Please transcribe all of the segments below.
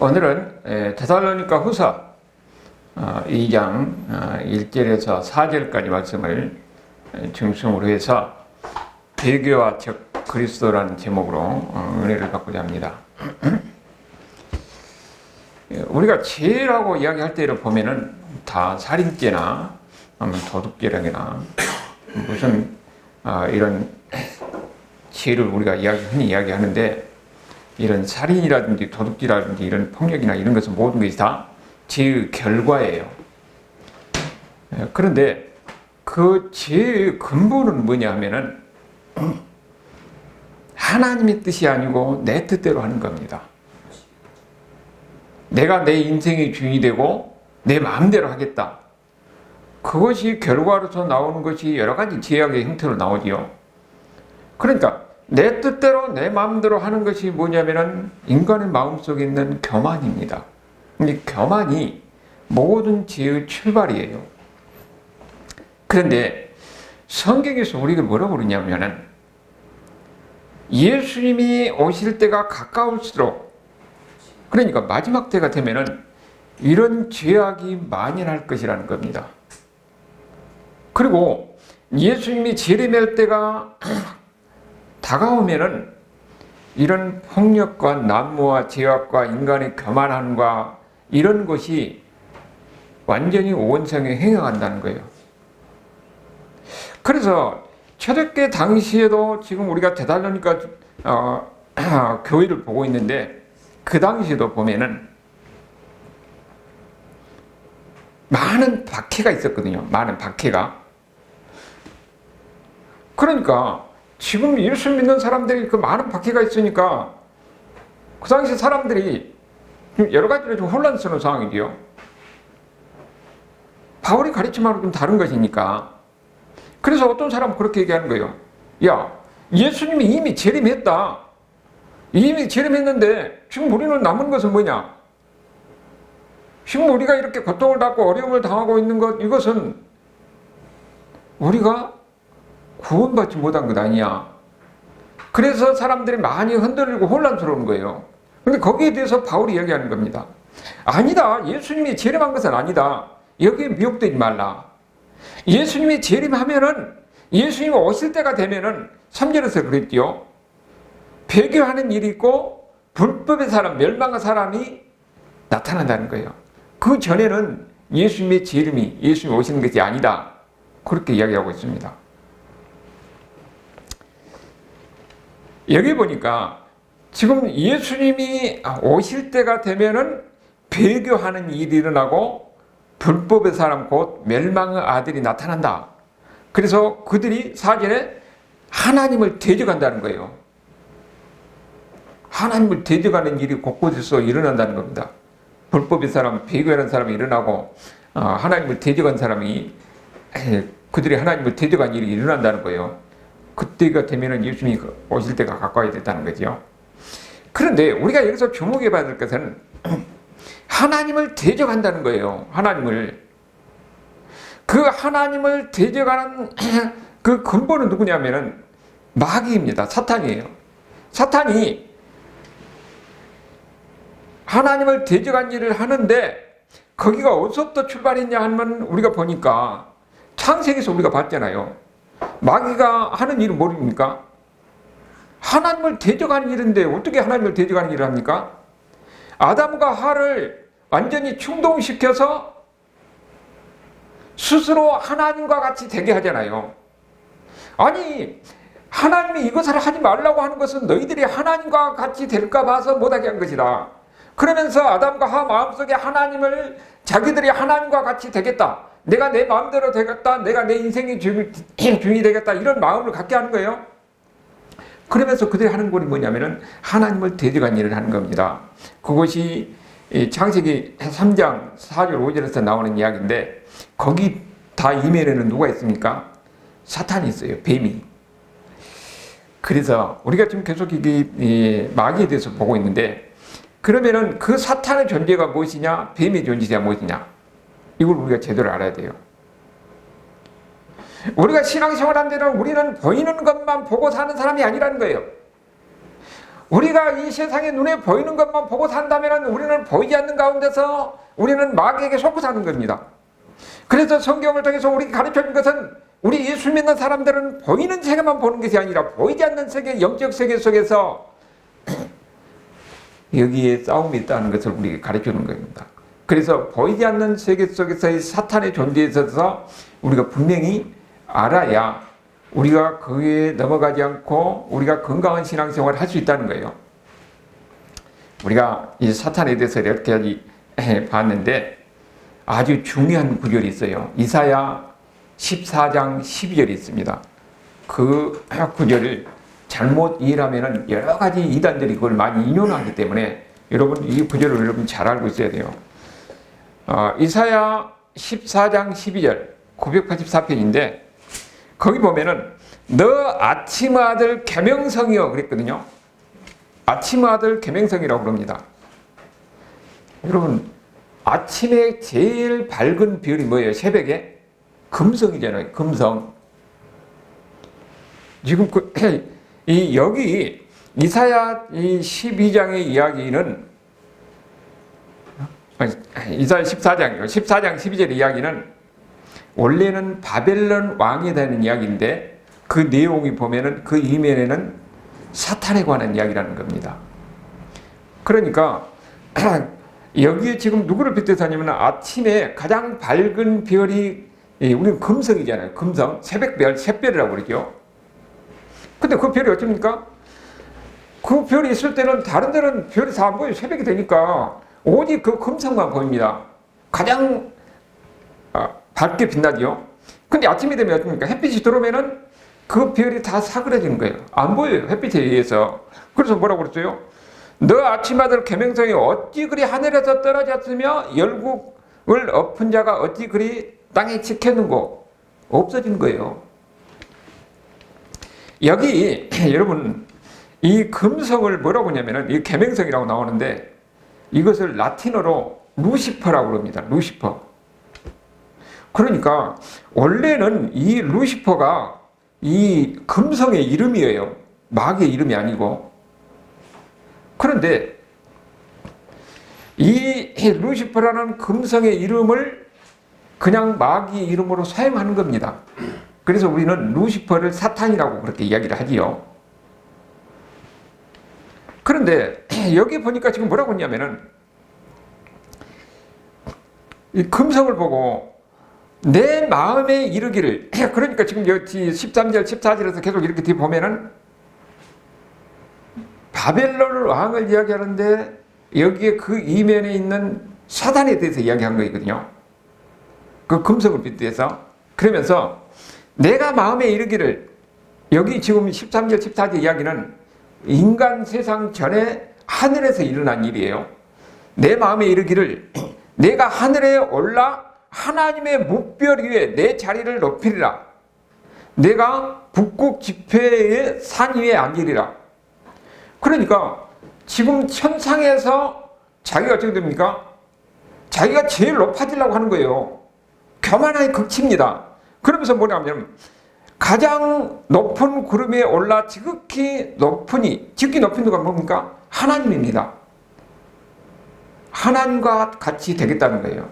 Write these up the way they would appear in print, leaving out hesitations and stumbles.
오늘은 데살로니가 후서 2장 1절에서 4절까지 말씀을 중심으로 해서 배교와 적 그리스도라는 제목으로 은혜를 받고자 합니다. 우리가 죄라고 이야기할 때를 보면은 다 살인죄나 도둑죄랑이나 무슨 이런 죄를 우리가 흔히 이야기하는데, 이런 살인이라든지 도둑질이라든지 이런 폭력이나 이런 것은 모든 것이 다 죄의 결과예요. 그런데 그 죄의 근본은 뭐냐 하면은 하나님의 뜻이 아니고 내 뜻대로 하는 겁니다. 내가 내 인생의 주인이 되고 내 마음대로 하겠다. 그것이 결과로서 나오는 것이 여러 가지 죄악의 형태로 나오지요. 그러니까 내 뜻대로 내 마음대로 하는 것이 뭐냐면은 인간의 마음속에 있는 교만입니다. 이 교만이 모든 죄의 출발이에요. 그런데 성경에서 우리가 뭐라고 그러냐면은 예수님이 오실 때가 가까울수록, 그러니까 마지막 때가 되면은 이런 죄악이 만연할 것이라는 겁니다. 그리고 예수님이 재림할 때가 다가오면은 이런 폭력과 난무와 죄악과 인간의 교만함과 이런 것이 완전히 원성에 행해간다는 거예요. 그래서 초대교회 당시에도 지금 우리가 데살로니가 교회를 보고 있는데, 그 당시에도 보면은 많은 박해가 있었거든요. 많은 박해가. 그러니까 지금 예수 믿는 사람들이 그 많은 박해가 있으니까 그 당시 사람들이 여러 가지로 좀 혼란스러운 상황이지요. 바울이 가르침하고 좀 다른 것이니까. 그래서 어떤 사람은 그렇게 얘기하는 거예요. 야, 예수님이 이미 재림했다. 이미 재림했는데 지금 우리는 남은 것은 뭐냐? 지금 우리가 이렇게 고통을 받고 어려움을 당하고 있는 것, 이것은 우리가 구원받지 못한 것 아니야. 그래서 사람들이 많이 흔들리고 혼란스러운 거예요. 근데 거기에 대해서 바울이 이야기하는 겁니다. 아니다. 예수님이 재림한 것은 아니다. 여기에 미혹되지 말라. 예수님이 재림하면은, 예수님이 오실 때가 되면은 3절에서 그랬지요. 배교하는 일이 있고 불법의 사람, 멸망한 사람이 나타난다는 거예요. 그 전에는 예수님의 재림이, 예수님이 오시는 것이 아니다. 그렇게 이야기하고 있습니다. 여기 보니까 지금 예수님이 오실 때가 되면은 배교하는 일이 일어나고 불법의 사람 곧 멸망의 아들이 나타난다. 그래서 그들이 4절에 하나님을 대적한다는 거예요. 하나님을 대적하는 일이 곳곳에서 일어난다는 겁니다. 불법의 사람, 배교하는 사람이 일어나고 하나님을 대적한 사람이, 그들이 하나님을 대적한 일이 일어난다는 거예요. 그때가 되면은 예수님이 오실 때가 가까이 됐다는 거죠. 그런데 우리가 여기서 주목해 봐야 될 것은 하나님을 대적한다는 거예요. 그 하나님을 대적하는 그 근본은 누구냐면은 마귀입니다. 사탄이에요. 사탄이 하나님을 대적한 일을 하는데, 거기가 어디서부터 출발했냐 하면 우리가 보니까 창세기에서 우리가 봤잖아요. 마귀가 하는 일은 뭐입니까? 하나님을 대적하는 일인데 어떻게 하나님을 대적하는 일을 합니까? 아담과 하와를 완전히 충동시켜서 스스로 하나님과 같이 되게 하잖아요. 아니, 하나님이 이것을 하지 말라고 하는 것은 너희들이 하나님과 같이 될까 봐서 못하게 한 것이다. 그러면서 아담과 하와 마음속에 하나님을, 자기들이 하나님과 같이 되겠다. 내가 내 마음대로 되겠다. 내가 내 인생의 주인이 되겠다. 이런 마음을 갖게 하는 거예요. 그러면서 그들이 하는 꼴이 뭐냐면은 하나님을 대적한 일을 하는 겁니다. 그것이 창세기 3장 4절 5절에서 나오는 이야기인데, 거기 다 이면에는 누가 있습니까? 사탄이 있어요. 뱀이. 그래서 우리가 지금 계속 이 마귀에 대해서 보고 있는데, 그러면은 그 사탄의 존재가 무엇이냐? 뱀의 존재가 무엇이냐? 이걸 우리가 제대로 알아야 돼요. 우리가 신앙생활한 데는 우리는 보이는 것만 보고 사는 사람이 아니라는 거예요. 우리가 이 세상에 눈에 보이는 것만 보고 산다면 우리는 보이지 않는 가운데서 우리는 마귀에게 속고 사는 겁니다. 그래서 성경을 통해서 우리가 가르쳐준 것은 우리 예수 믿는 사람들은 보이는 세계만 보는 것이 아니라 보이지 않는 세계, 영적 세계 속에서 여기에 싸움이 있다는 것을 우리에게 가르쳐주는 겁니다. 그래서 보이지 않는 세계 속에서의 사탄의 존재에 있어서 우리가 분명히 알아야 우리가 거기에 넘어가지 않고 우리가 건강한 신앙생활을 할 수 있다는 거예요. 우리가 이 사탄에 대해서 이렇게 봤는데 아주 중요한 구절이 있어요. 이사야 14장 12절이 있습니다. 그 구절을 잘못 이해하면 여러 가지 이단들이 그걸 많이 인용하기 때문에 여러분 이 구절을 여러분 잘 알고 있어야 돼요. 이사야 14장 12절 984편인데 거기 보면은 너 아침 아들 계명성이여 그랬거든요. 아침 아들 계명성이라고 그럽니다. 여러분 아침에 제일 밝은 별이 뭐예요? 새벽에? 금성이잖아요. 금성. 지금 여기 이사야 12장의 이야기는 이사야 14장이요. 14장 12절의 이야기는 원래는 바벨론 왕에 대한 이야기인데 그 내용이 보면은 그 이면에는 사탄에 관한 이야기라는 겁니다. 그러니까 여기에 지금 누구를 빗대서 하냐면 아침에 가장 밝은 별이 우리는 금성이잖아요. 금성, 새벽별, 샛별이라고 그러죠. 근데 그 별이 어쩝니까? 그 별이 있을 때는 다른 데는 별이 다 안 보여요. 새벽이 되니까 오직 그 금성만 보입니다. 가장 밝게 빛나죠. 근데 아침이 되면 어떻습니까? 햇빛이 들어오면은 그 별이 다 사그라지는 거예요. 안 보여요. 햇빛에 의해서. 그래서 뭐라고 그랬어요? 너 아침 아들 계명성이 어찌 그리 하늘에서 떨어졌으며 열국을 엎은 자가 어찌 그리 땅에 지켰는고? 없어진 거예요. 여기 여러분 이 금성을 뭐라고 하냐면은 이 계명성이라고 나오는데 이것을 라틴어로 루시퍼라고 그럽니다. 루시퍼. 그러니까 원래는 이 루시퍼가 이 금성의 이름이에요. 마귀의 이름이 아니고. 그런데 이 루시퍼라는 금성의 이름을 그냥 마귀의 이름으로 사용하는 겁니다. 그래서 우리는 루시퍼를 사탄이라고 그렇게 이야기를 하지요. 그런데 여기 보니까 지금 뭐라고 했냐면은 이 금성을 보고 내 마음에 이르기를 그러니까 지금 여기 13절 14절에서 계속 이렇게 뒤에 보면은 바벨론 왕을 이야기하는데 여기에 그 이면에 있는 사단에 대해서 이야기한 거거든요. 그 금성을 빗대서 그러면서 내가 마음에 이르기를 여기 지금 13절 14절 이야기는 인간 세상 전에 하늘에서 일어난 일이에요. 내 마음에 이르기를 내가 하늘에 올라 하나님의 묵별 위에 내 자리를 높이리라. 내가 북극 지폐의 산 위에 앉으리라. 그러니까 지금 천상에서 자기가 어떻게 됩니까? 자기가 제일 높아지려고 하는 거예요. 교만의 극치입니다. 그러면서 뭐냐면 가장 높은 구름에 올라 지극히 높으니 지극히 높은 누가 뭡니까? 하나님입니다. 하나님과 같이 되겠다는 거예요.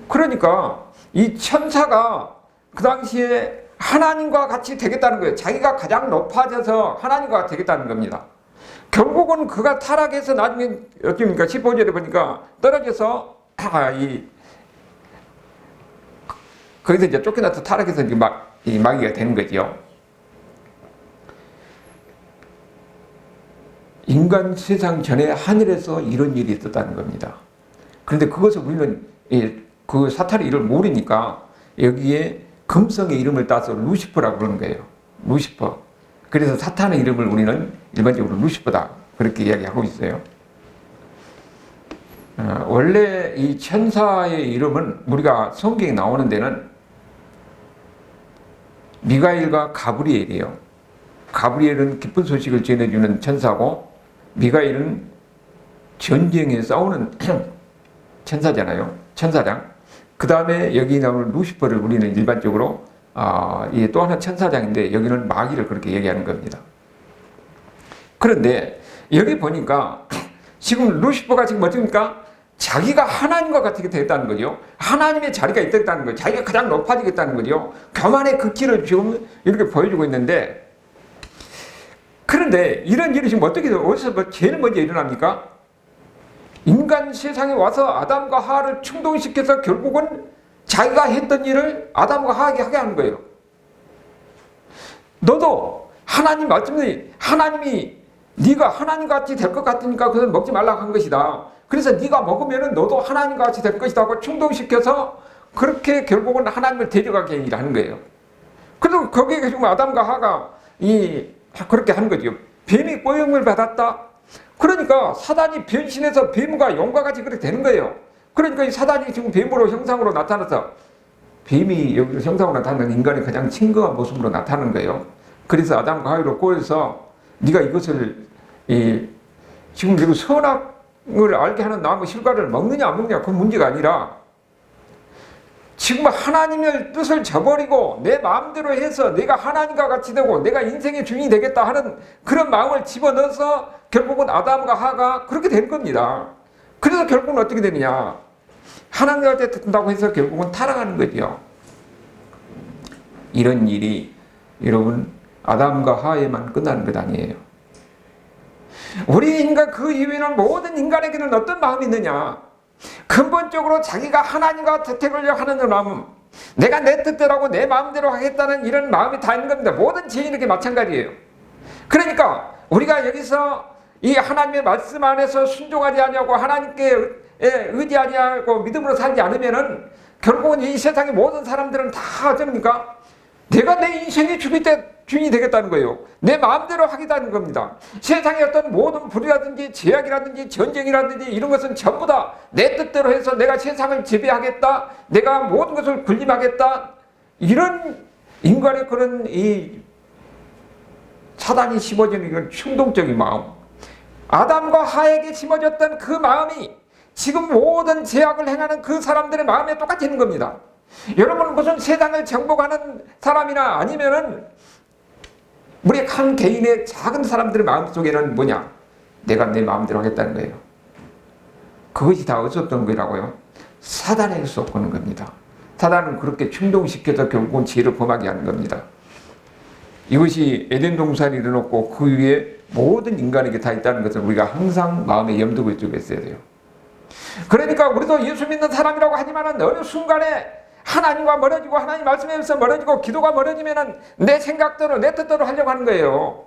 그러니까 이 천사가 그 당시에 하나님과 같이 되겠다는 거예요. 자기가 가장 높아져서 하나님과 되겠다는 겁니다. 결국은 그가 타락해서 나중에 어떻습니까? 15절에 보니까 떨어져서 거기서 이제 쫓겨나서 타락해서 이 마귀가 되는 거죠. 인간 세상 전에 하늘에서 이런 일이 있었다는 겁니다. 그런데 그것을 우리는 그 사탄의 일을 모르니까 여기에 금성의 이름을 따서 루시퍼라고 그러는 거예요. 루시퍼. 그래서 사탄의 이름을 우리는 일반적으로 루시퍼다. 그렇게 이야기하고 있어요. 원래 이 천사의 이름은 우리가 성경에 나오는 데는 미가엘과 가브리엘이에요. 가브리엘은 기쁜 소식을 전해주는 천사고 미가엘은 전쟁에 싸우는 천사잖아요. 천사장. 그 다음에 여기 나오는 루시퍼를 우리는 일반적으로 또 하나 천사장인데 여기는 마귀를 그렇게 얘기하는 겁니다. 그런데 여기 보니까 지금 루시퍼가 지금 어떻습니까? 자기가 하나님과 같게 되겠다는 거죠. 하나님의 자리가 있겠다는 거죠. 자기가 가장 높아지겠다는 거죠. 교만의 그 길을 지금 이렇게 보여주고 있는데, 그런데 이런 일이 지금 어디서 제일 먼저 일어납니까? 인간 세상에 와서 아담과 하와를 충동시켜서 결국은 자기가 했던 일을 아담과 하와에게 하게 하는 거예요. 너도 하나님 말씀이, 하나님이 네가 하나님같이 될 것 같으니까 그것을 먹지 말라고 한 것이다. 그래서 네가 먹으면 너도 하나님같이 될 것이다 하고 충동시켜서 그렇게 결국은 하나님을 데려가게 하는 거예요. 그래서 거기에 지금 아담과 하와가 그렇게 하는 거죠. 뱀이 꼬임을 받았다. 그러니까 사단이 변신해서 뱀과 용과 같이 그렇게 되는 거예요. 그러니까 이 사단이 지금 뱀으로 형상으로 나타나서, 뱀이 여기로 형상으로 나타나는 인간의 가장 친근한 모습으로 나타나는 거예요. 그래서 아담과 하와를 꼬여서 네가 이것을 지금 이거 선악을 알게 하는 나무 실과를 먹느냐 안 먹느냐 그 문제가 아니라, 지금 하나님의 뜻을 저버리고 내 마음대로 해서 내가 하나님과 같이 되고 내가 인생의 주인이 되겠다 하는 그런 마음을 집어넣어서 결국은 아담과 하와가 그렇게 된 겁니다. 그래서 결국은 어떻게 되느냐, 하나님과 같이 된다고 해서 결국은 타락하는 거죠. 이런 일이 여러분 아담과 하와에만 끝나는 것 아니에요. 우리 인간 그 이외에는 모든 인간에게는 어떤 마음이 있느냐, 근본적으로 자기가 하나님과 대택을 하는 마음, 내가 내 뜻대로 하고 내 마음대로 하겠다는 이런 마음이 다 있는 겁니다. 모든 죄인에게 마찬가지예요. 그러니까 우리가 여기서 이 하나님의 말씀 안에서 순종하지 아니하고 하나님께 의지하지 않고 믿음으로 살지 않으면은 결국은 이 세상의 모든 사람들은 다 어쩌니까 내가 내 인생의 주인이 되겠다는 거예요. 내 마음대로 하겠다는 겁니다. 세상의 어떤 모든 불이라든지 제약이라든지 전쟁이라든지 이런 것은 전부 다 내 뜻대로 해서 내가 세상을 지배하겠다, 내가 모든 것을 군림하겠다, 이런 인간의 그런 이 사단이 심어지는 이런 충동적인 마음, 아담과 하와에게 심어졌던 그 마음이 지금 모든 제약을 행하는 그 사람들의 마음에 똑같이 있는 겁니다. 여러분 무슨 세상을 정복하는 사람이나 아니면은 우리 한 개인의 작은 사람들의 마음속에는 뭐냐, 내가 내 마음대로 하겠다는 거예요. 그것이 다 어떤 거라고요? 사단에게 쏟는 겁니다. 사단은 그렇게 충동시켜서 결국은 죄를 범하게 하는 겁니다. 이것이 에덴 동산이 일어났고 그 위에 모든 인간에게 다 있다는 것을 우리가 항상 마음에 염두에 두고 있어야 돼요. 그러니까 우리도 예수 믿는 사람이라고 하지만 어느 순간에 하나님과 멀어지고 하나님 말씀에서 멀어지고 기도가 멀어지면은 내 생각대로 내 뜻대로 하려고 하는 거예요.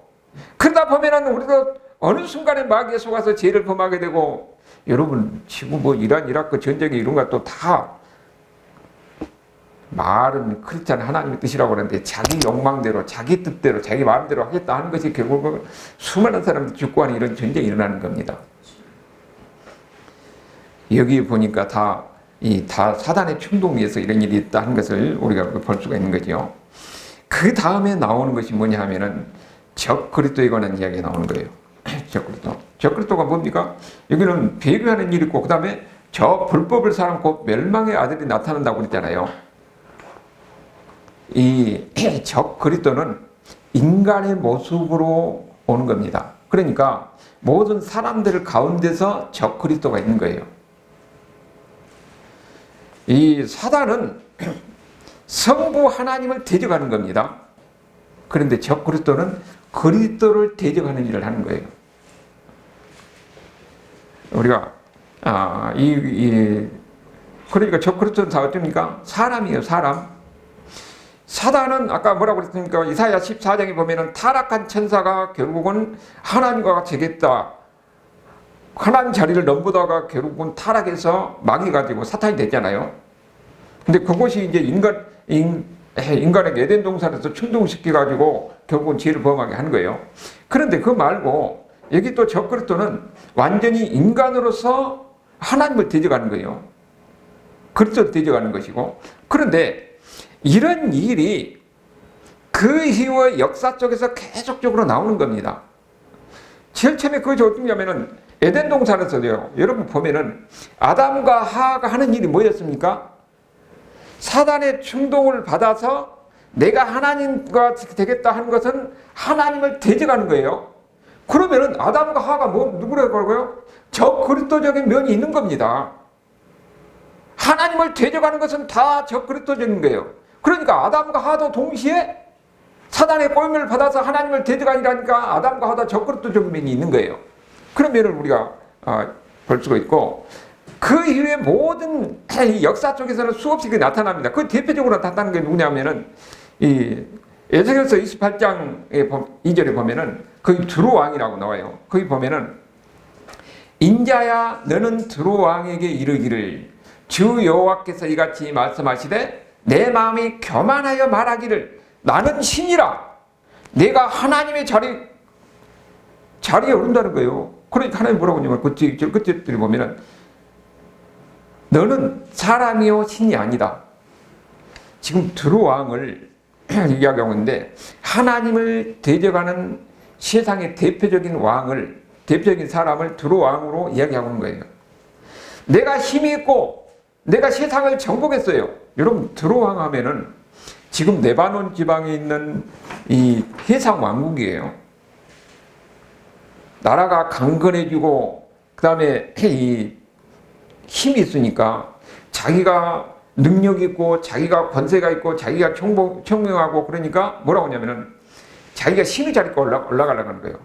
그러다 보면은 우리도 어느 순간에 마귀에 속아서 죄를 범하게 되고, 여러분 지금 뭐 이라크 전쟁이 이런 것도 다 말은 크리스찬 하나님의 뜻이라고 하는데 자기 욕망대로 자기 뜻대로 자기 마음대로 하겠다 하는 것이 결국은 수많은 사람들이 죽고 하는 이런 전쟁이 일어나는 겁니다. 여기 보니까 다 사단의 충동에서 이런 일이 있다는 것을 우리가 볼 수가 있는 거죠. 그 다음에 나오는 것이 뭐냐 하면은 적그리스도에 관한 이야기가 나오는 거예요. 적그리스도가 뭡니까? 여기는 배교하는 일이 있고, 그 다음에 저 불법을 사랑고 멸망의 아들이 나타난다고 그랬잖아요. 이 적그리스도는 인간의 모습으로 오는 겁니다. 그러니까 모든 사람들 가운데서 적그리스도가 있는 거예요. 이 사단은 성부 하나님을 대적하는 겁니다. 그런데 적그리스도는 그리스도를 대적하는 일을 하는 거예요. 우리가 그러니까 적그리스도는 다 어떻습니까? 사람이에요, 사람. 사단은 아까 뭐라고 그랬습니까? 이사야 14장에 보면은 타락한 천사가 결국은 하나님과 같이 되겠다, 하나님 자리를 넘보다가 결국은 타락해서 망해가지고 사탄이 됐잖아요. 근데 그것이 이제 인간에게 에덴 동산에서 충동시켜가지고 결국은 죄를 범하게 하는 거예요. 그런데 그거 말고 여기 또 적그리스도는 완전히 인간으로서 하나님을 대적하는 거예요. 그리스도를 대적하는 것이고, 그런데 이런 일이 그 이후의 역사 속에서 계속적으로 나오는 겁니다. 제일 처음에 그것이 어떤 거냐면은 에덴 동산에서요, 여러분 보면은 아담과 하와가 하는 일이 뭐였습니까? 사단의 충동을 받아서 내가 하나님과 되겠다 하는 것은 하나님을 대적하는 거예요. 그러면은 아담과 하와가 누구라고요? 적그리스도적인 면이 있는 겁니다. 하나님을 대적하는 것은 다 적그리스도적인 거예요. 그러니까 아담과 하와도 동시에 사단의 꼬임을 받아서 하나님을 대적하니까 아담과 하와도 적그리스도적인 면이 있는 거예요. 그런 면을 우리가 볼 수가 있고, 그 이후에 모든 역사 속에서는 수없이 나타납니다. 그 대표적으로 나타나는 게 누구냐면은 이 에스겔서 28장의 2절에 보면은 거기 두로 왕이라고 나와요. 거기 보면은 인자야 너는 두로 왕에게 이르기를 주 여호와께서 이같이 말씀하시되 내 마음이 교만하여 말하기를 나는 신이라 내가 하나님의 자리에 오른다는 거예요. 그러니까 하나님 뭐라고 하냐면 끝에 보면은 너는 사람이요 신이 아니다. 지금 두로 왕을 이야기하고 있는데 하나님을 대적하는 세상의 대표적인 사람을 두로 왕으로 이야기하고 있는 거예요. 내가 힘이 있고 내가 세상을 정복했어요. 여러분 두로 왕 하면은 지금 레바논 지방에 있는 이 해상 왕국이에요. 나라가 강건해지고 그 다음에 이 힘이 있으니까 자기가 능력 있고 자기가 권세가 있고 자기가 총명하고 그러니까 뭐라고 하냐면은 자기가 신의 자리에 올라가려고 하는 거예요.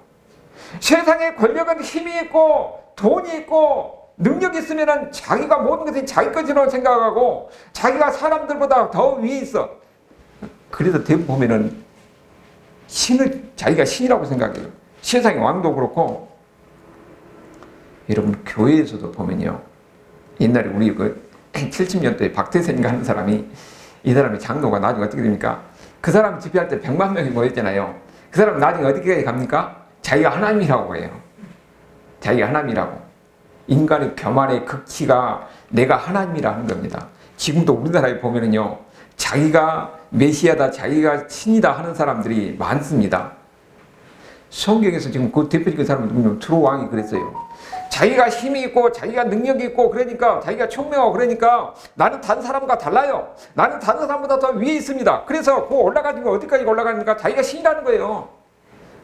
세상에 권력은 힘이 있고 돈이 있고 능력이 있으면은 자기가 모든 것이 자기 것이라고 생각하고 자기가 사람들보다 더 위에 있어. 그래서 대부분 보면은 자기가 신이라고 생각해요. 세상의 왕도 그렇고. 여러분 교회에서도 보면요, 옛날에 우리 70년대에 박태선인가 하는 사람이, 이 사람이 장로가 나중에 어떻게 됩니까? 그 사람 집회할 때 100만 명이 모였잖아요. 그 사람 나중에 어디까지 갑니까? 자기가 하나님이라고 해요. 자기가 하나님이라고. 인간의 교만의 극치가 내가 하나님이라 하는 겁니다. 지금도 우리나라에 보면은요, 자기가 메시아다, 자기가 신이다 하는 사람들이 많습니다. 성경에서 지금 그 대표적인 사람은 누구냐면 두로 왕이 그랬어요. 자기가 힘이 있고 자기가 능력이 있고 그러니까 자기가 총명하고 그러니까 나는 다른 사람과 달라요. 나는 다른 사람보다 더 위에 있습니다. 그래서 그 올라가니까 어디까지 올라가니까 자기가 신이라는 거예요.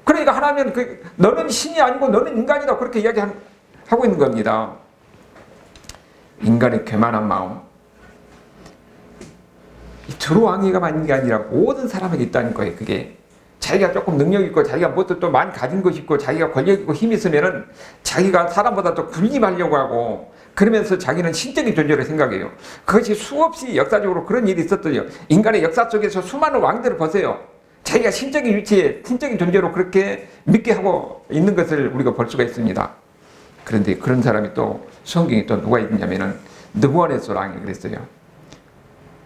그러니까 하나님은 너는 신이 아니고 너는 인간이다 그렇게 이야기하고 있는 겁니다. 인간의 교만한 마음. 이 두로 왕이가 있는 게 아니라 모든 사람에게 있다는 거예요. 그게 자기가 조금 능력 있고 자기가 뭣도 또 많이 가진 것이 있고 자기가 권력 있고 힘이 있으면은 자기가 사람보다 더 군림하려고 하고 그러면서 자기는 신적인 존재로 생각해요. 그것이 수없이 역사적으로 그런 일이 있었더니 인간의 역사 속에서 수많은 왕들을 보세요. 자기가 신적인 위치에 신적인 존재로 그렇게 믿게 하고 있는 것을 우리가 볼 수가 있습니다. 그런데 그런 사람이 또 성경에 또 누가 있냐면은 느부갓네살 왕이 그랬어요.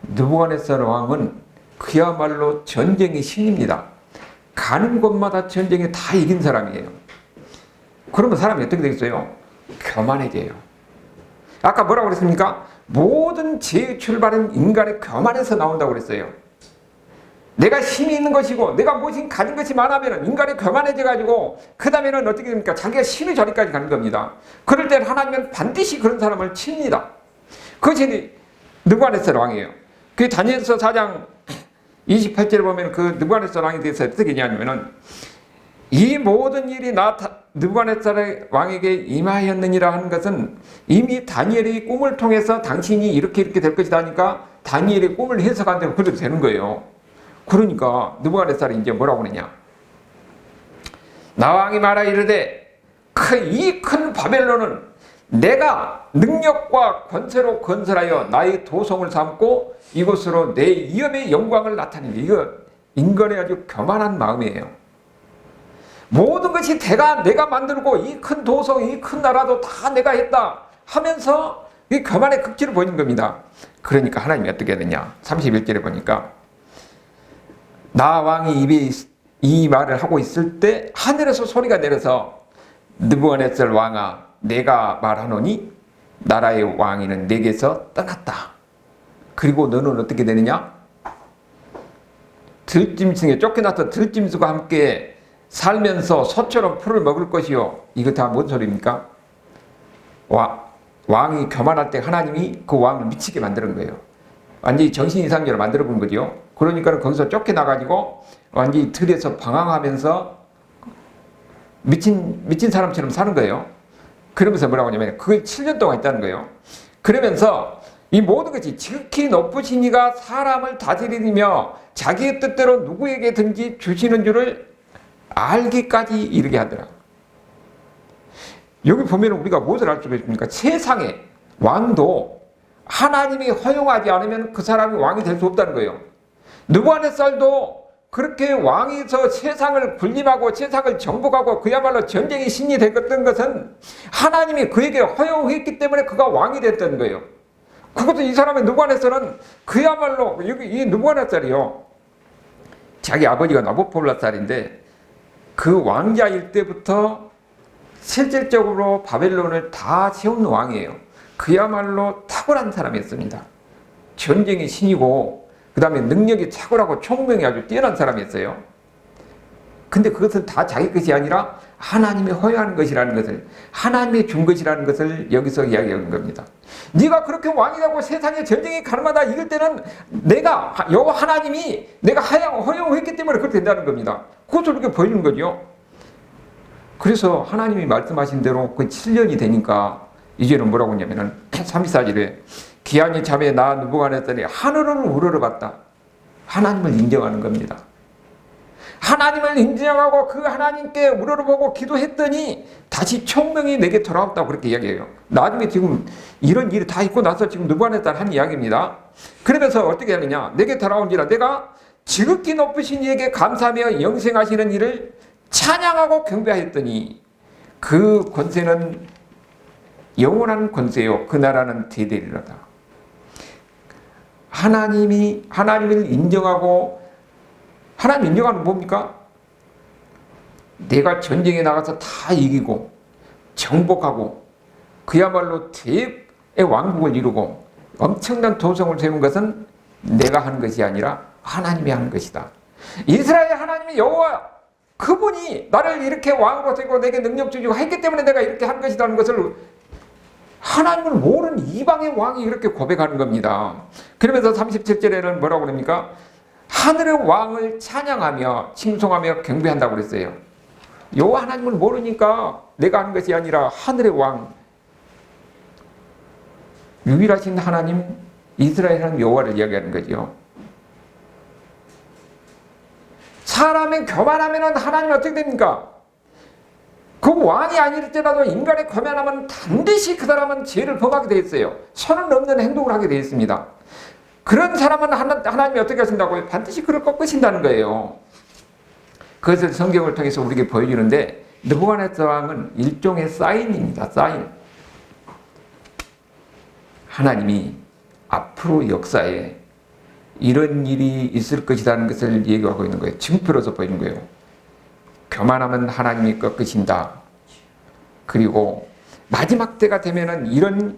느부갓네살 왕은 그야말로 전쟁의 신입니다. 가는 곳마다 전쟁에 다 이긴 사람이에요. 그러면 사람이 어떻게 되겠어요? 교만해져요. 아까 뭐라고 그랬습니까? 모든 죄의 출발은 인간의 교만에서 나온다고 그랬어요. 내가 힘이 있는 것이고 내가 무엇이 가진 것이 많으면 인간이 교만해져가지고 그 다음에는 어떻게 됩니까? 자기가 신의 자리까지 가는 겁니다. 그럴 때는 하나님은 반드시 그런 사람을 칩니다. 그것이 느부갓네살 왕이에요. 그 다니엘서 4장 28절에 보면 그 느부갓네살 왕에 대해서 어떻게 얘기하냐면은 이 모든 일이 느부갓네살 왕에게 임하였느니라 하는 것은 이미 다니엘의 꿈을 통해서 당신이 이렇게 될 것이다 하니까 다니엘의 꿈을 해석한 대로 그래도 되는 거예요. 그러니까 느부갓네살이 이제 뭐라고 그러냐? 나 왕이 말하 이르되 이 큰 바벨론은 내가 능력과 권세로 건설하여 나의 도성을 삼고 이곳으로 내 위엄의 영광을 나타내니 이거 인간의 아주 교만한 마음이에요. 모든 것이 내가 만들고 이 큰 도성, 이 큰 나라도 다 내가 했다 하면서 이 교만의 극치를 보이는 겁니다. 그러니까 하나님이 어떻게 해야 되냐? 31절에 보니까 나 왕이 입에 이 말을 하고 있을 때 하늘에서 소리가 내려서 느부갓네살 왕아 내가 말하노니 나라의 왕위는 내게서 떠났다. 그리고 너는 어떻게 되느냐? 들짐승에 쫓겨났던 들짐승과 함께 살면서 소처럼 풀을 먹을 것이요. 이거 다 뭔 소리입니까? 왕이 교만할 때 하나님이 그 왕을 미치게 만드는 거예요. 완전히 정신이상자로 만들어 본 거죠. 그러니까 거기서 쫓겨나가지고 완전히 들에서 방황하면서 미친 사람처럼 사는 거예요. 그러면서 뭐라고 하냐면 그걸 7년 동안 했다는 거예요. 그러면서 이 모든 것이 지극히 높으신 이가 사람을 다스리며 자기의 뜻대로 누구에게든지 주시는 줄을 알기까지 이르게 하더라. 여기 보면 우리가 무엇을 알 수가 있습니까? 세상에 왕도 하나님이 허용하지 않으면 그 사람이 왕이 될 수 없다는 거예요. 느부갓네살도 그렇게 왕이서 세상을 군림하고 세상을 정복하고 그야말로 전쟁의 신이 되었던 것은 하나님이 그에게 허용했기 때문에 그가 왕이 됐던 거예요. 그것도 이 사람의 느부갓네살은 그야말로 여기 이 느부갓네살이요, 자기 아버지가 나부콜라살인데 그 왕자일 때부터 실질적으로 바벨론을 다 세운 왕이에요. 그야말로 탁월한 사람이었습니다. 전쟁의 신이고 그 다음에 능력이 탁월하고 총명이 아주 뛰어난 사람이었어요. 근데 그것은 다 자기 것이 아니라 하나님이 허용하는 것이라는 것을, 하나님이 준 것이라는 것을 여기서 이야기하는 겁니다. 네가 그렇게 왕이 되고 세상에 전쟁이 가는마다 이길 때는 내가 여호와 하나님이 내가 허용했기 때문에 그렇게 된다는 겁니다. 그것을 이렇게 보여주는 거죠. 그래서 하나님이 말씀하신 대로 그 7년이 되니까 이제는 뭐라고 했냐면은 34절에 기한이 참에 나 느부갓네살이 하늘을 우러러봤다. 하나님을 인정하는 겁니다. 하나님을 인정하고 그 하나님께 우러러보고 기도했더니 다시 총명이 내게 돌아왔다고 그렇게 이야기해요. 나중에 지금 이런 일이 다 있고 나서 지금 느부갓네살 한 이야기입니다. 그러면서 어떻게 하느냐, 내게 돌아온지라 내가 지극히 높으신 이에게 감사하며 영생하시는 이를 찬양하고 경배하였더니 그 권세는 영원한 권세요 그 나라는 대대리로다. 하나님을 인정하고, 하나님 인정하는 뭡니까? 내가 전쟁에 나가서 다 이기고 정복하고 그야말로 대의 왕국을 이루고 엄청난 도성을 세운 것은 내가 하는 것이 아니라 하나님이 하는 것이다. 이스라엘 하나님이 여호와 그분이 나를 이렇게 왕으로 세우고 내게 능력 주시고 했기 때문에 내가 이렇게 한 것이라는 것을 하나님을 모르는 이방의 왕이 이렇게 고백하는 겁니다. 그러면서 37절에는 뭐라고 그럽니까? 하늘의 왕을 찬양하며 칭송하며 경배한다고 그랬어요. 여호와 하나님을 모르니까 내가 하는 것이 아니라 하늘의 왕, 유일하신 하나님, 이스라엘 하나님 여호와를 이야기하는 거죠. 사람의 교만하면 하나님은 어떻게 됩니까? 그 왕이 아닐지라도 인간의 교만하면 반드시 그 사람은 죄를 범하게 되어 있어요. 선을 넘는 행동을 하게 되어 있습니다. 그런 사람은 하나님이 어떻게 하신다고요? 반드시 그를 꺾으신다는 거예요. 그것을 성경을 통해서 우리에게 보여주는데 느부갓네살 왕은 일종의 사인입니다. 사인. 하나님이 앞으로 역사에 이런 일이 있을 것이라는 것을 얘기하고 있는 거예요. 증표로서 보이는 거예요. 교만하면 하나님이 꺾으신다. 그리고 마지막 때가 되면은 이런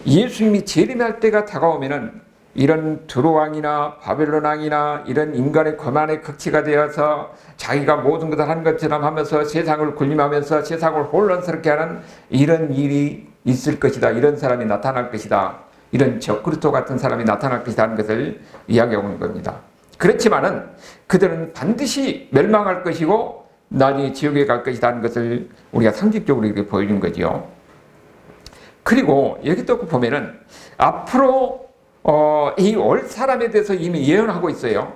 예수님이 재림할 때가 다가오면은 이런 두로왕이나 바벨론 왕이나 이런 인간의 교만의 극치가 되어서 자기가 모든 것을 한 것처럼 하면서 세상을 군림하면서 세상을 혼란스럽게 하는 이런 일이 있을 것이다. 이런 사람이 나타날 것이다. 이런 적그리스도 같은 사람이 나타날 것이다 하는 것을 이야기하고 있는 겁니다. 그렇지만은 그들은 반드시 멸망할 것이고 나중에 지옥에 갈 것이다 하는 것을 우리가 상식적으로 이렇게 보여준 거죠. 그리고 여기 또 보면은 앞으로 이 올 사람에 대해서 이미 예언하고 있어요.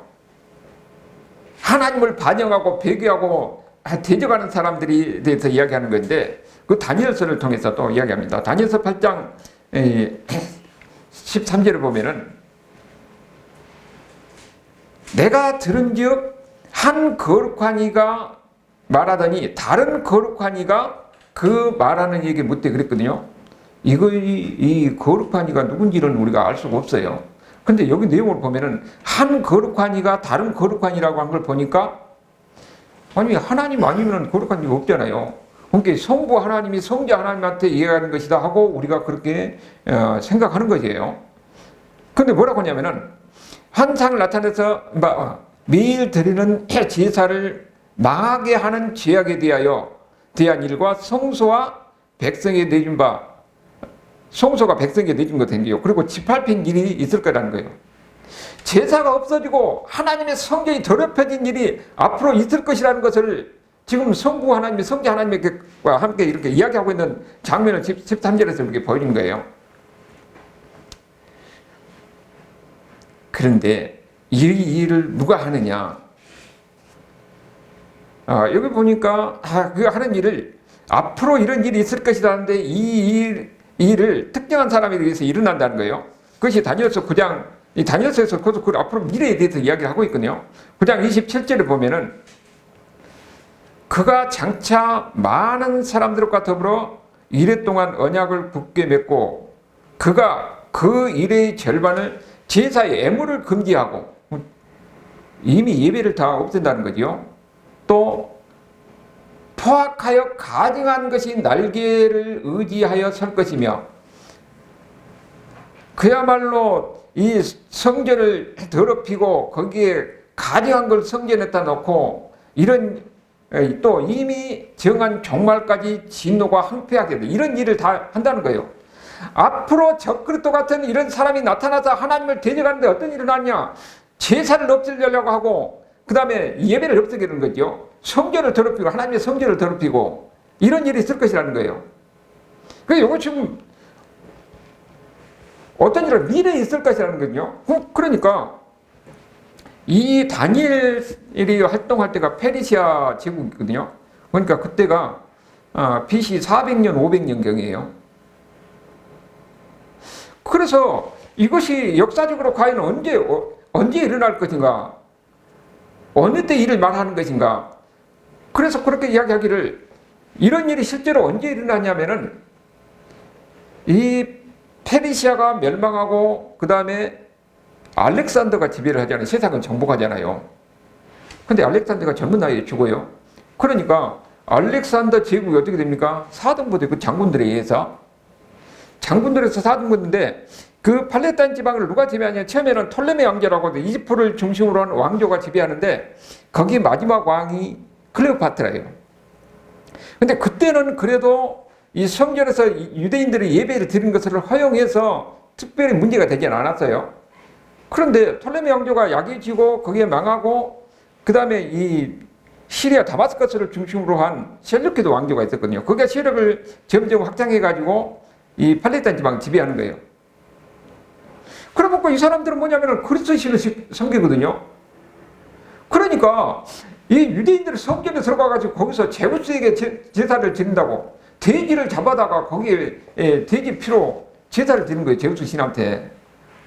하나님을 반영하고 배교하고 대적하는 사람들에 대해서 이야기하는 건데 그 다니엘서를 통해서 또 이야기합니다. 다니엘서 8장 13절을 보면은 내가 들은즉 한 거룩한 이가 말하더니 다른 거룩한 이가 그 말하는 이에게 묻되 그랬거든요. 이 거룩한 이가 누군지는 우리가 알 수가 없어요. 근데 여기 내용을 보면은 한 거룩한 이가 다른 거룩한 이라고 한 걸 보니까 아니 하나님 아니면 거룩한 이가 없잖아요. 그러니까 성부 하나님이 성자 하나님한테 이해하는 것이다 하고 우리가 그렇게 생각하는 것이에요. 근데 뭐라고 하냐면은 환상을 나타내서 매일 드리는 제사를 망하게 하는 죄악에 대한 일과 성소와 백성에 내준 바, 성소가 백성에게 내준 것 된게요. 그리고 짓밟힌 일이 있을 거라는 거예요. 제사가 없어지고 하나님의 성전이 더럽혀진 일이 앞으로 있을 것이라는 것을 지금 성부 하나님이 성자 하나님과 함께 이렇게 이야기하고 있는 장면을 13절에서 이렇게 보여준 거예요. 그런데 이 일을 누가 하느냐? 여기 보니까 그 하는 일을 앞으로 이런 일이 있을 것이다 하는데 이 일을 특정한 사람에 의해서 일어난다는 거예요. 그것이 다니엘서 9장, 이 다니엘서에서 그 앞으로 미래에 대해서 이야기를 하고 있거든요. 9장 27절에 보면은 그가 장차 많은 사람들과 더불어 이래 동안 언약을 굳게 맺고 그가 그 일의 절반을 제사의 애물을 금지하고 이미 예배를 다 없앤다는 거죠. 또 포악하여 가증한 것이 날개를 의지하여 설 것이며 그야말로 이 성전을 더럽히고 거기에 가증한 걸 성전에다 놓고 이런 또 이미 정한 종말까지 진노가 항폐하게 돼 이런 일을 다 한다는 거예요. 앞으로 적그리스도 같은 이런 사람이 나타나서 하나님을 대적하는데 어떤 일이 일어나냐? 제사를 없애려고 하고 그 다음에 예배를 없애게 되는 거죠. 성전을 더럽히고 하나님의 성전을 더럽히고 이런 일이 있을 것이라는 거예요. 그래서 이거 지금 어떤 일은 미래에 있을 것이라는 거죠. 그러니까 이 다니엘이 활동할 때가 페르시아 제국이거든요. 그러니까 그때가 BC 400년, 500년경이에요. 그래서 이것이 역사적으로 과연 언제 일어날 것인가? 어느 때 일을 말하는 것인가? 그래서 그렇게 이야기하기를 이런 일이 실제로 언제 일어나냐면은 이 페르시아가 멸망하고 그 다음에 알렉산더가 지배를 하잖아요. 세상은 정복하잖아요. 근데 알렉산더가 젊은 나이에 죽어요. 그러니까 알렉산더 제국이 어떻게 됩니까? 사등부대 그 장군들에 의해서 장군들에서 사등부인데 그 팔레스타인 지방을 누가 지배하냐? 처음에는 톨레미 왕조라고 이집트를 중심으로 한 왕조가 지배하는데 거기 마지막 왕이 클레오파트라예요. 근데 그때는 그래도 이 성전에서 유대인들이 예배를 드리는 것을 허용해서 특별히 문제가 되진 않았어요. 그런데 톨레미 왕조가 약해지고 거기에 망하고 그 다음에 이 시리아 다마스커스를 중심으로 한 셀루키드 왕조가 있었거든요. 그게 세력을 점점 확장해가지고 이 팔레스타인 지방을 지배하는 거예요. 그러고 이 사람들은 뭐냐면 그리스도 신을 섬기거든요. 그러니까 이 유대인들이 성전에 들어가가지고 거기서 제우스에게 제사를 드린다고 돼지를 잡아다가 거기에 돼지 피로 제사를 드리는 거예요. 제우스 신한테.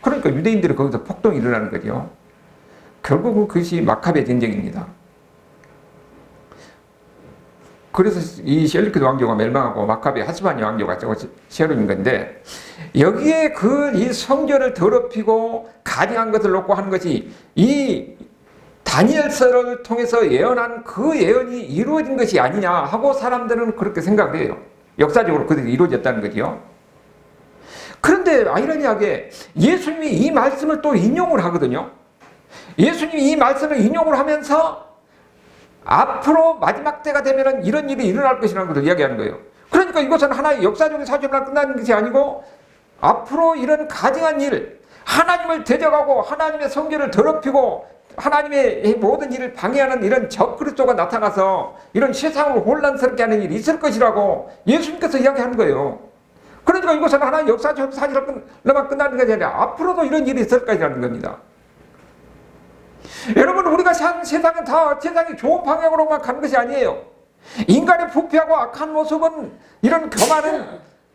그러니까 유대인들이 거기서 폭동이 일어나는 거죠. 결국은 그것이 마카베 전쟁입니다. 그래서 이 셀루키드 왕조가 멸망하고 마카베 하스바니 왕조가 세워진 건데 여기에 이 성전을 더럽히고 가증한 것을 놓고 하는 것이 이 다니엘서를 통해서 예언한 그 예언이 이루어진 것이 아니냐 하고 사람들은 그렇게 생각을 해요. 역사적으로 그들이 이루어졌다는 거죠. 그런데 아이러니하게 예수님이 이 말씀을 또 인용을 하거든요. 예수님이 이 말씀을 인용을 하면서 앞으로 마지막 때가 되면 이런 일이 일어날 것이라는 것을 이야기하는 거예요. 그러니까 이것은 하나의 역사적인 사실만 끝나는 것이 아니고 앞으로 이런 가증한 일, 하나님을 대적하고 하나님의 성전을 더럽히고 하나님의 모든 일을 방해하는 이런 적그리스도가 나타나서 이런 세상을 혼란스럽게 하는 일이 있을 것이라고 예수님께서 이야기하는 거예요. 그러니까 이것은 하나의 역사적 사실로만 끝나는 것이 아니라 앞으로도 이런 일이 있을 것이라는 겁니다. 여러분, 우리가 산 세상은 다 세상이 좋은 방향으로만 가는 것이 아니에요. 인간의 부패하고 악한 모습은 이런 교만은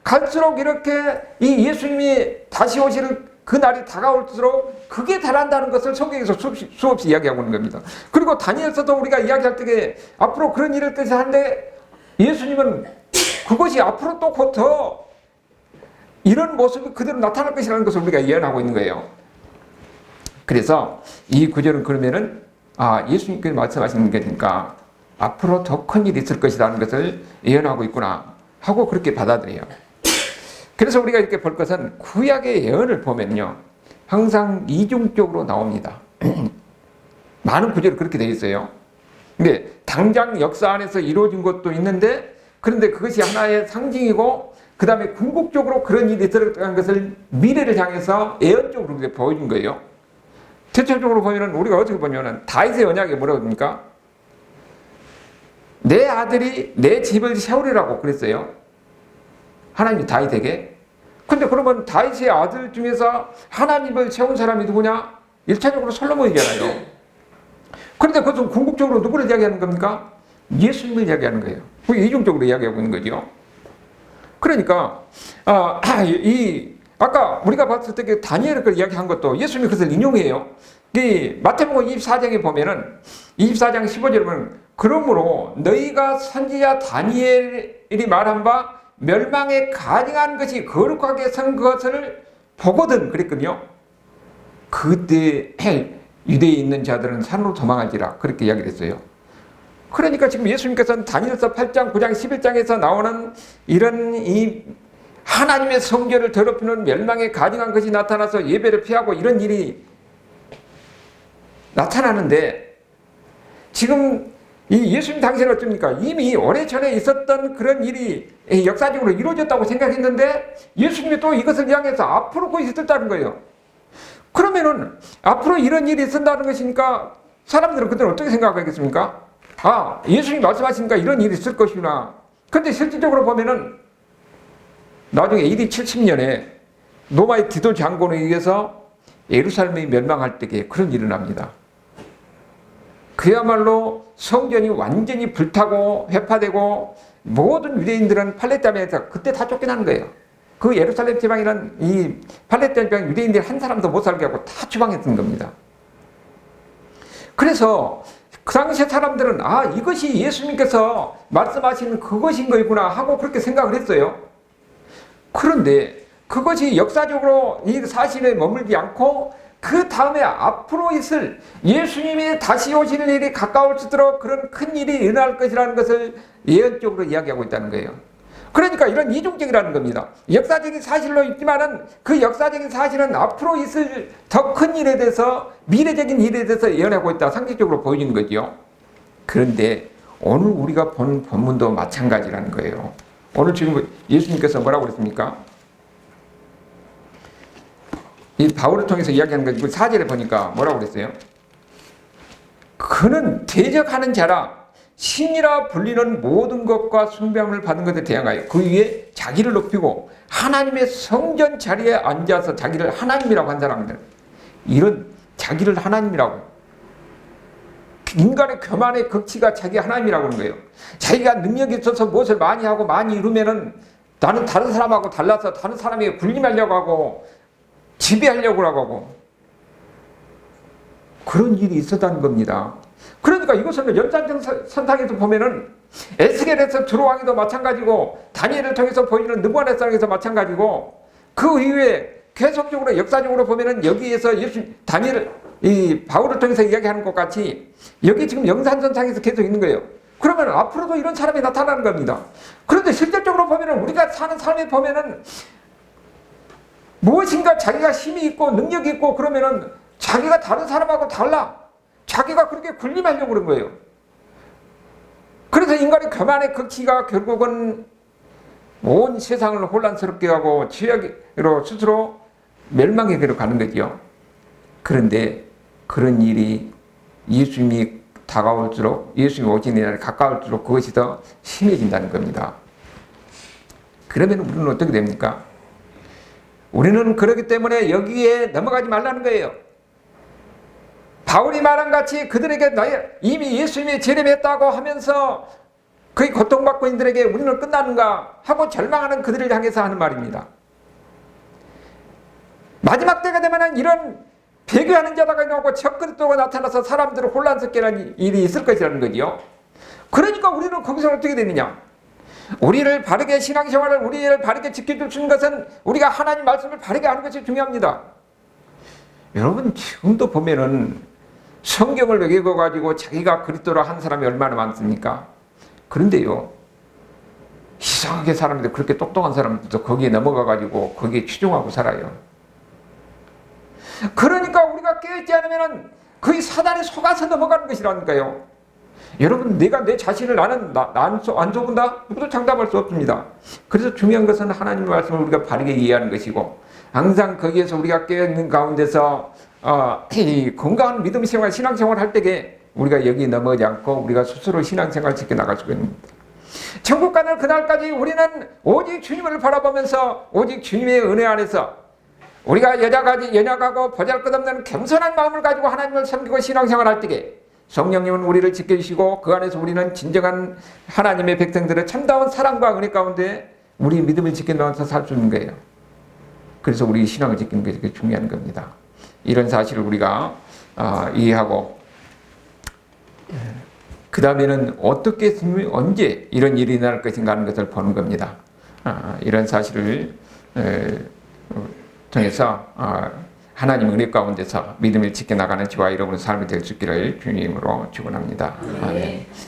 갈수록 이렇게 이 예수님이 다시 오실 그 날이 다가올수록 그게 달한다는 것을 성경에서 수없이 이야기하고 있는 겁니다. 그리고 다니엘서도 우리가 이야기할 때 앞으로 그런 일을 뜻이 하는데 예수님은 그것이 앞으로 또 곧 더 이런 모습이 그대로 나타날 것이라는 것을 우리가 예언하고 있는 거예요. 그래서 이 구절은 그러면은 예수님께서 말씀하시는 게니까 앞으로 더 큰 일이 있을 것이라는 것을 예언하고 있구나 하고 그렇게 받아들여요. 그래서 우리가 이렇게 볼 것은 구약의 예언을 보면요 항상 이중적으로 나옵니다. 많은 구절이 그렇게 되어 있어요. 근데 당장 역사 안에서 이루어진 것도 있는데 그런데 그것이 하나의 상징이고 그 다음에 궁극적으로 그런 일이 들어간 것을 미래를 향해서 예언적으로 보여준 거예요. 대체적으로 보면은 우리가 어떻게 보면은 다윗의 언약이 뭐라고 합니까? 내 아들이 내 집을 세우리라고 그랬어요. 하나님이 다윗에게. 근데 그러면 다윗의 아들 중에서 하나님을 세운 사람이 누구냐? 1차적으로 솔로몬이잖아요. 그런데 그것은 궁극적으로 누구를 이야기하는 겁니까? 예수님을 이야기하는 거예요. 이중적으로 이야기하고 있는 거죠. 그러니까 아까 우리가 봤을 때 다니엘을 이야기한 것도 예수님이 그것을 인용해요. 이 마태복음 24장에 보면은 24장 15절에 보면 그러므로 너희가 선지자 다니엘이 말한 바 멸망에 가증한 것이 거룩하게 선 것을 보거든 그랬거든요. 그때 유대에 있는 자들은 산으로 도망할지라 그렇게 이야기를 했어요. 그러니까 지금 예수님께서는 다니엘서 8장, 9장, 11장에서 나오는 이런 이 하나님의 성결을 더럽히는 멸망에 가증한 것이 나타나서 예배를 피하고 이런 일이 나타나는데 지금 이 예수님 당시에는 어쩝니까? 이미 오래전에 있었던 그런 일이 역사적으로 이루어졌다고 생각했는데 예수님이 또 이것을 향해서 앞으로 그 있었다는 거예요. 그러면은 앞으로 이런 일이 있었다는 것이니까 사람들은 그때는 어떻게 생각하겠습니까? 예수님이 말씀하시니까 이런 일이 있을 것이구나. 그런데 실질적으로 보면은 나중에 AD 70년에 로마의 디도 장군에 의해서 예루살렘이 멸망할 때에 그런 일이 일어납니다. 그야말로 성전이 완전히 불타고 회파되고 모든 유대인들은 팔레스타인에서 그때 다 쫓겨나는 거예요. 그 예루살렘 지방이란 이 팔레스타인 지방 유대인들 한 사람도 못 살게 하고 다 추방했던 겁니다. 그래서 그 당시에 사람들은 이것이 예수님께서 말씀하시는 그것인 거구나 하고 그렇게 생각을 했어요. 그런데 그것이 역사적으로 이 사실에 머물지 않고 그 다음에 앞으로 있을 예수님이 다시 오시는 일이 가까울수록 그런 큰 일이 일어날 것이라는 것을 예언적으로 이야기하고 있다는 거예요. 그러니까 이런 이중적이라는 겁니다. 역사적인 사실로 있지만은 그 역사적인 사실은 앞으로 있을 더 큰 일에 대해서 미래적인 일에 대해서 예언하고 있다 상징적으로 보여지는 거죠. 그런데 오늘 우리가 본 본문도 마찬가지라는 거예요. 오늘 지금 예수님께서 뭐라고 그랬습니까? 이 바울을 통해서 이야기하는 거 4절에 보니까 뭐라고 그랬어요? 그는 대적하는 자라 신이라 불리는 모든 것과 숭배함을 받은 것에 대항하여 그 위에 자기를 높이고 하나님의 성전 자리에 앉아서 자기를 하나님이라고 한 사람들, 이런 자기를 하나님이라고, 인간의 교만의 극치가 자기 하나님이라고 하는 거예요. 자기가 능력이 있어서 무엇을 많이 하고 많이 이루면은 나는 다른 사람하고 달라서 다른 사람에게 군림하려고 하고 지배하려고 하고 그런 일이 있었다는 겁니다. 그러니까 이것은 연산선상에서 보면은 에스겔에서 두루왕에도 마찬가지고 다니엘을 통해서 보이는 느부갓네살에서 마찬가지고 그 이후에 계속적으로 역사적으로 보면은 여기에서 다니엘을 이 바울을 통해서 이야기하는 것 같이 여기 지금 연산선상에서 계속 있는 거예요. 그러면 앞으로도 이런 사람이 나타나는 겁니다. 그런데 실질적으로 보면은 우리가 사는 삶에 보면은 무엇인가 자기가 힘이 있고 능력이 있고 그러면은 자기가 다른 사람하고 달라. 자기가 그렇게 군림하려고 그런 거예요. 그래서 인간의 교만의 극치가 결국은 온 세상을 혼란스럽게 하고 죄악으로 스스로 멸망의 길로 가는 거죠. 그런데 그런 일이 예수님이 다가올수록, 예수님이 오시는 날에 가까울수록 그것이 더 심해진다는 겁니다. 그러면 우리는 어떻게 됩니까? 우리는 그렇기 때문에 여기에 넘어가지 말라는 거예요. 바울이 말한 같이 그들에게 이미 예수님이 재림했다고 하면서 그의 고통받고 있는 이들에게 우리는 끝나는가 하고 절망하는 그들을 향해서 하는 말입니다. 마지막 때가 되면 이런 배교하는 자다가 나오고 적그리스도가 나타나서 사람들을 혼란스럽게 하는 일이 있을 것이라는 거지요. 그러니까 우리는 거기서 어떻게 되느냐? 우리를 바르게 신앙생활을 우리를 바르게 지켜줄 수 있는 것은 우리가 하나님 말씀을 바르게 하는 것이 중요합니다. 여러분 지금도 보면은 성경을 외워가지고 자기가 그리스도라 한 사람이 얼마나 많습니까? 그런데요, 이상하게 사람들, 그렇게 똑똑한 사람들도 거기에 넘어가가지고 거기에 치중하고 살아요. 그러니까 우리가 깨어있지 않으면 거의 사단에 속아서 넘어가는 것이라니까요. 여러분, 내가 내 자신을 나는 안 속은다? 누구도 장담할 수 없습니다. 그래서 중요한 것은 하나님의 말씀을 우리가 바르게 이해하는 것이고, 항상 거기에서 우리가 깨어있는 가운데서 이 건강한 믿음 생활, 신앙 생활 할 때에 우리가 여기 넘어지 않고 우리가 스스로 신앙생활 지켜나갈 수가 있습니다. 천국 가는 그날까지 우리는 오직 주님을 바라보면서 오직 주님의 은혜 안에서 우리가 연약하고 보잘것없는 겸손한 마음을 가지고 하나님을 섬기고 신앙생활할 때에 성령님은 우리를 지켜주시고 그 안에서 우리는 진정한 하나님의 백성들의 참다운 사랑과 은혜 가운데 우리 믿음을 지켜나가면서 살 수 있는 거예요. 그래서 우리 신앙을 지키는 게 되게 중요한 겁니다. 이런 사실을 우리가 이해하고 그 다음에는 어떻게 언제 이런 일이 일어날 것인가 하는 것을 보는 겁니다. 이런 사실을 통해서 하나님 은혜 가운데서 믿음을 지켜나가는 저와 여러분의 삶이 될 수 있기를 주님으로 축원합니다. 아멘.